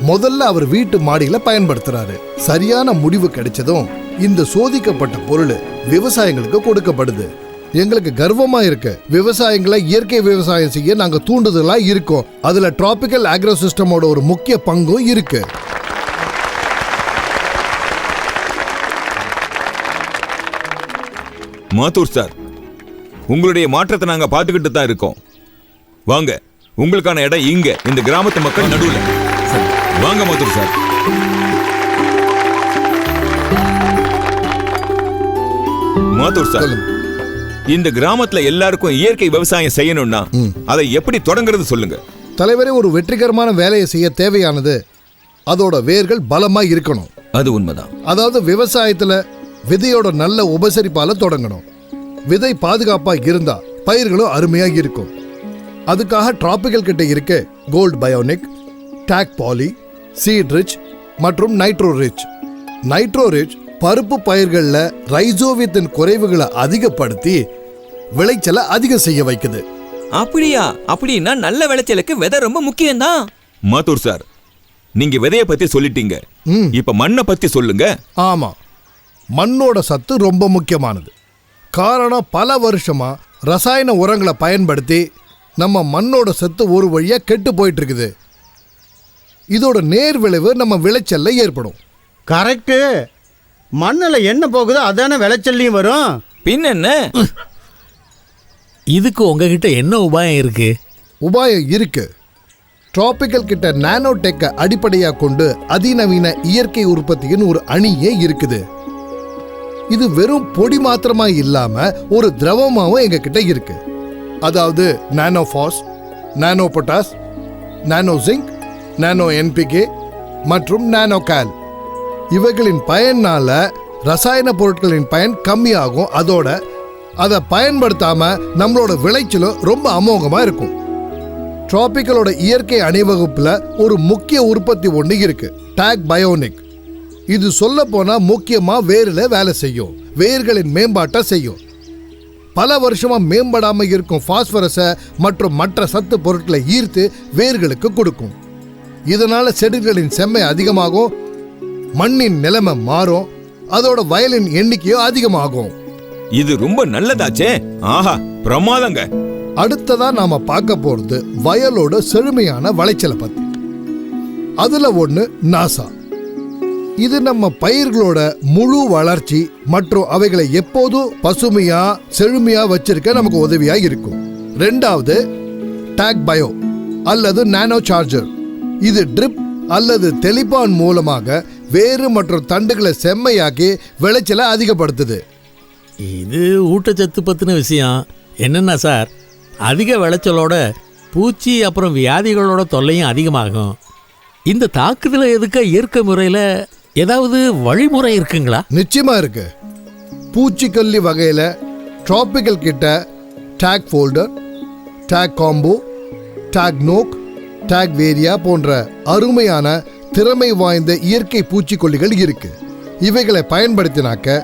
S5: முதல்ல அவர் வீட்டு மாடியில பயன்படுத்துறாரு. சரியான முடிவு கிடைச்சதும் இந்த சோதிக்கப்பட்ட பொருள் விவசாயிகளுக்கு கொடுக்கப்படுது. எங்களுக்கு கர்வமா இருக்கு. விவசாயிகளை இயற்கை விவசாயம் செய்ய நாங்க தூண்டுதலா இருக்கோம். அதுல டிராபிக்கல் ஆக்ரோ சிஸ்டமோட ஒரு முக்கிய பங்கும் இருக்கு.
S3: மாத்தூர் சார், உங்களுடைய மாற்றத்தை நாங்க பார்த்துக்கிட்டு தான் இருக்கோம். வாங்க, உங்களுக்கான இடம் இங்க, இந்த கிராமத்து மக்கள் நடுவில். வாங்க மாத்தூர் சார். மாத்தூர் சார், இந்த கிராமத்துல எல்லாருக்கும் இயற்கை விவசாயம் செய்யணும்னா அதை எப்படி தொடங்குறது சொல்லுங்க.
S5: தலைவரே, ஒரு வெற்றிகரமான வேலையை செய்ய தேவையானது அதோட வேர்கள் பலமா இருக்கணும்.
S3: அது உண்மைதான்.
S5: அதாவது விவசாயத்துல விதையோட நல்ல உபசரிப்பால தொடங்கணும். விதை பாதுகாப்பா இருந்தா பயிர்களும் அருமையா இருக்கும். அதுக்காக டிராபிக்கல் கிட்ட இருக்க gold bionic, tag poly, seed rich மற்றும் நைட்ரோ ரிச். நைட்ரோ ரிச் பருப்பு பயிர்களில் ரைசோவியத்தின் குறைவுகளை அதிகப்படுத்தி விளைச்சலை அதிகம் செய்ய வைக்குது.
S3: அப்படியா? அப்படின்னா நல்ல விளைச்சலுக்கு விதை ரொம்ப முக்கியம்தான். மாத்தூர் சார், நீங்க விதையை பத்தி சொல்லிட்டீங்க. இப்ப மண்ணை பத்தி சொல்லுங்க.
S5: ஆமா, மண்ணோட சத்து ரொம்ப முக்கியமானது. காரணம், பல வருஷமா ரசாயன உரங்களை பயன்படுத்தி நம்ம மண்ணோட சத்து ஒரு வழியா கெட்டு போயிட்டு இருக்குது. இதோட நேர் விளைவு நம்ம விளைச்சல்ல ஏற்படும்.
S4: கரெக்டு. மண்ணில் என்ன போகுதோ அதான விளைச்சல்லையும் வரும்.
S3: பின்ன
S1: இதுக்கு உங்ககிட்ட என்ன உபாயம் இருக்கு?
S5: உபாயம் இருக்கு. டிராபிக்கல் கிட்ட நானோ டெக்கை அடிப்படையா கொண்டு அதிநவீன இயற்கை உற்பத்தியின் ஒரு அணியே இருக்குது. இது வெறும் பொடி மாத்திரமா இல்லாம ஒரு திரவமாவும் எங்க கிட்ட இருக்கு. அதாவது நானோ ஃபாஸ், நானோ பொட்டாஸ், நானோ ஜிங்க், நானோ என்பிகே மற்றும் நானோ கால். இவைகளின் பயனால ரசாயன பொருட்களின் பயன் கம்மியாகும். அதோட அதை பயன்படுத்தாம நம்மளோட விளைச்சலும் ரொம்ப அமோகமா இருக்கும். டிராபிக்கலோட இயற்கை அணிவகுப்புல ஒரு முக்கிய உற்பத்தி ஒன்று இருக்கு, டாக் பயோனிக். இது சொல்ல போனா முக்கியமா வேர்ல வேலை செய்யும், வேர்களின் மேம்பாட்டை செய்யும். பல வருஷமா மேம்படாம இருக்கும் பாஸ்பரஸை மற்றும் மற்ற சத்து பொருட்களை ஈர்த்து வேர்களுக்கு கொடுக்கும். இதனால செடிகளின் செம்மை அதிகமாகும், மண்ணின் நிலைமை மாறும், அதோட வயலின் எண்ணிக்கையும் அதிகமாகும்.
S3: இது ரொம்ப நல்லதாச்சே. ஆஹா, பிரமாதங்க.
S5: அடுத்ததா நாம பார்க்க போறது வயலோட செழுமையான விளைச்சலை பத்தி. அதுல ஒண்ணு நாசா. இது நம்ம பயிர்களோட முழு வளர்ச்சி மற்றும் அவைகளை எப்போதும் பசுமையா செழுமையா வச்சிருக்க நமக்கு உதவியா இருக்கும். ரெண்டாவது டாக் பயோ அல்லது நானோ சார்ஜர். இது ட்ரிப் அல்லது தெளிப்பான் மூலமாக வேறு மற்றும் தண்டுகளை செம்மையாக்கி விளைச்சலை அதிகப்படுத்துது.
S1: இது ஊட்டச்சத்து பற்றின விஷயம். என்னென்னா சார், அதிக விளைச்சலோட பூச்சி அப்புறம் வியாதிகளோட தொல்லையும் அதிகமாகும். இந்த தாக்குதலை எதுக்க இயற்கை முறையில் ஏதாவது வழிமுறை இருக்குங்களா?
S5: நிச்சயமா இருக்கு. பூச்சிக்கொல்லி வகையில டிராபிக்கல் கிட்ட tag folder, tag combo, tag நோக், டாக் வேரியா போன்ற அருமையான திறமை வாய்ந்த இயற்கை பூச்சிக்கொல்லிகள் இருக்கு. இவைகளை பயன்படுத்தினாக்க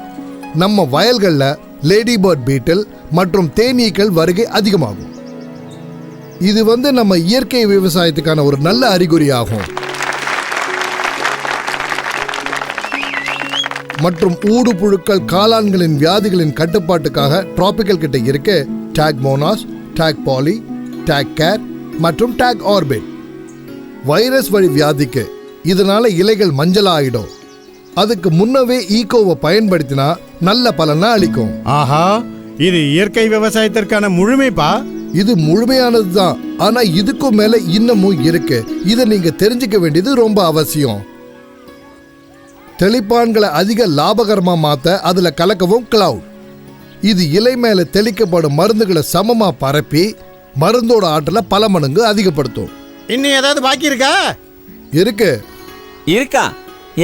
S5: நம்ம வயல்கள்ல லேடி பேர்ட் பீட்டில் மற்றும் தேனீக்கள் வருகை அதிகமாகும். இது நம்ம இயற்கை விவசாயத்துக்கான ஒரு நல்ல அறிகுறியாகும். மற்றும் ஊடு புழுக்கள் காளான்களின் வியாதிகளின் கட்டுப்பாட்டுக்காக டிராபிக்கல் கிட்ட இருக்கு tag monas, tag poly, tag care மற்றும் டாக் ஆர்பிட். வைரஸ் வழி வியாதிக்கு இதனால இலைகள் மஞ்சள் ஆயிடும். அதுக்கு முன்னவே ஈகோவை பயன்படுத்தினா நல்ல பலனை அளிக்கும்.
S4: ஆஹா, இது இயற்கை விவசாயத்திற்கான முழுமைப்பா.
S5: இது முழுமையானது தான், ஆனா இதுக்கும் மேல இன்னமும் இருக்கு. இதை நீங்க தெரிஞ்சுக்க வேண்டியது ரொம்ப அவசியம். தெளிப்பான்களை அதிக லாபகரமா மாத்த அதுல கலக்கவும் கிளவுட். இது இலை மேல தெளிக்கப்படும் மருந்துகளை சமமா பரப்பி மருந்தோட ஆற்றலை பல மடங்கு அதிகப்படுத்தும்.
S4: இன்னும் ஏதாவது பாக்கி இருக்கா?
S3: இருக்கா?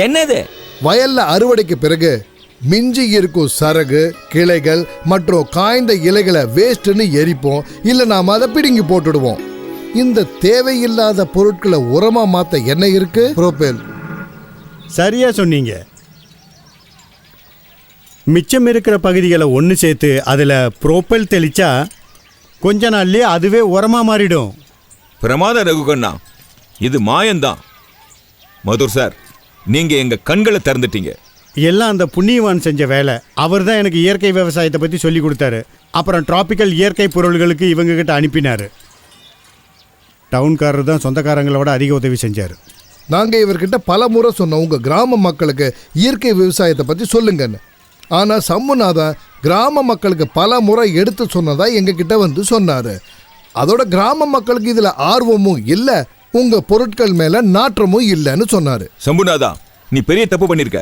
S3: என்னது?
S5: வயல்ல அறுவடைக்கு பிறகு மிஞ்சி இருக்கும் சரகு, கிளைகள் மற்றும் காய்ந்த இலைகளை வேஸ்ட்னு எரிப்போம், இல்ல நாம அதை பிடுங்கி போட்டுடுவோம். இந்த தேவையில்லாத பொருட்களை உரமா மாத்த என்ன இருக்கு? புரோபேல்.
S4: சரியா சொன்னீங்க. மிச்சம் இருக்கிற பகுதிகளை ஒன்று சேர்த்து அதில் புரோப்பல் தெளிச்சா கொஞ்ச நாள்லயே அதுவே உரமா மாறிடும்.
S3: பிரமாத ரகுகண்ணா, இது மாயம்தான். மதுர் சார், நீங்க எங்க கண்களை திறந்துட்டீங்க.
S4: எல்லாம் அந்த புண்ணியவான் செஞ்ச வேலை. அவர் தான் எனக்கு இயற்கை விவசாயத்தை பற்றி சொல்லி கொடுத்தாரு. அப்புறம் டிராபிக்கல் இயற்கை பொருள்களுக்கு இவங்க கிட்ட அனுப்பினார். டவுன்காரர் தான் சொந்தக்காரங்களோட அதிக உதவி செஞ்சார்.
S5: நாங்க இவர்கிட்ட பல முறை சொன்னோம், உங்க கிராம மக்களுக்கு இயற்கை விவசாயத்தை பற்றி சொல்லுங்கன்னு. ஆனா சம்முநாதன் கிராம மக்களுக்கு பல முறை எடுத்து சொன்னதா எங்க கிட்ட சொன்னாரு. அதோட கிராம மக்களுக்கு இதுல ஆர்வமும் இல்ல, உங்க பொருட்கள் மேல நாற்றமும் இல்லைன்னு சொன்னாரு.
S3: சம்புநாதா, நீ பெரிய தப்பு பண்ணிருக்க.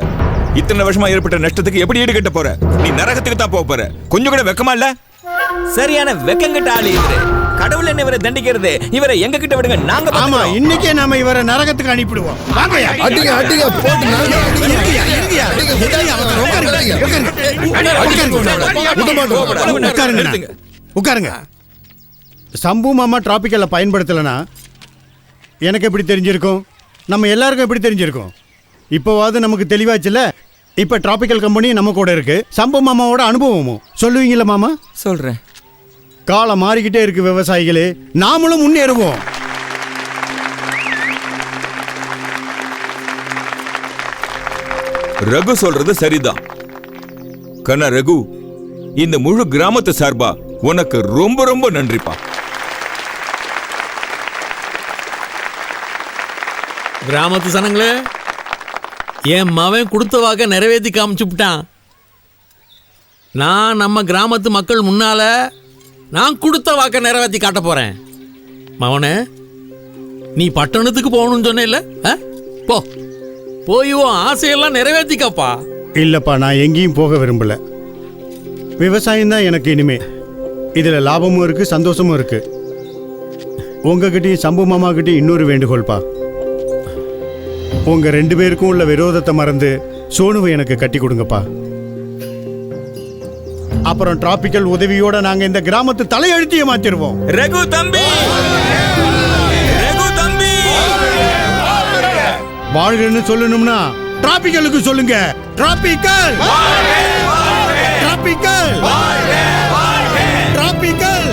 S3: இத்தனை வருஷமா ஏற்பட்ட நஷ்டத்துக்கு எப்படி ஈடு கட்ட போற? நீ நரகத்துக்கு தான் போக போற. கொஞ்சம் கூட வெக்கமா இல்ல?
S8: சரியான வெக்கங்கிட்ட ஆளு இவரு. கடவுள் என்ன இவரை தண்டிக்கிறது? இவரை எங்க கிட்ட விடுங்க, நாங்க
S4: ஆமா, இன்னைக்கே நாம இவரை நரகத்துக்கு அனுப்பிடுவோம்.
S5: அடிங்க அடிங்க போட்டு
S4: உட்காருங்க. சம்பு மாமா டிராபிக்கல்ல பயன்படுத்தலைன்னா எனக்கு எப்படி தெரிஞ்சிருக்கும்? நம்ம எல்லாருக்கும் எப்படி தெரிஞ்சிருக்கும்? இப்போவாது நமக்கு தெளிவாச்சுல்ல. இப்போ டிராபிக்கல் கம்பெனி நம்ம கூட இருக்கு. சம்பு மாமாவோட அனுபவமும் சொல்லுவீங்களா மாமா?
S8: சொல்றேன்.
S4: காலம் மாறிக்கிட்டே இருக்கு விவசாயிகளே, நாமளும் முன்னேறுவோம்.
S3: ரகு சொல்றது சரிதான். கண்ணா ரகு, இந்த முழு கிராமத்து சார்பா உனக்கு ரொம்ப ரொம்ப நன்றிப்பா.
S1: கிராமத்து சனங்களே, என் மவன் கொடுத்த வாக்க நிறைவேற்றி காமிச்சுட்டான். நான் நம்ம கிராமத்து மக்கள் முன்னால நான் கொடுத்த வாக்க நிறைவேற்றி காட்ட போறேன். மவனே, நீ பட்டணத்துக்கு போகணும்னு சொன்ன போ, போய் உன் ஆசையெல்லாம் நிறைவேற்றிக்கப்பா.
S4: இல்லப்பா, நான் எங்கேயும் போக விரும்பல. விவசாயம் தான் எனக்கு இனிமே. இதுல லாபமும் இருக்கு, சந்தோஷமும் இருக்கு. உங்ககிட்டயும் சம்பு மாமா கிட்டயும் இன்னொரு வேண்டுகோள்பா. உங்க 2 பேருக்கும் உள்ள விரோதத்தை மறந்து சோனுவை எனக்கு கட்டி கொடுங்கப்பா. அப்புறம் டிராபிக்கல் உதவியோட நாங்க இந்த கிராமத்து தலையெழுத்திய மாத்திருவோம்.
S8: ரகு தம்பி, ரகு தம்பி,
S4: வாழ்கன்னு சொல்லணும்னா டிராபிக்கலுக்கு சொல்லுங்க. Tropical, tropical, tropical.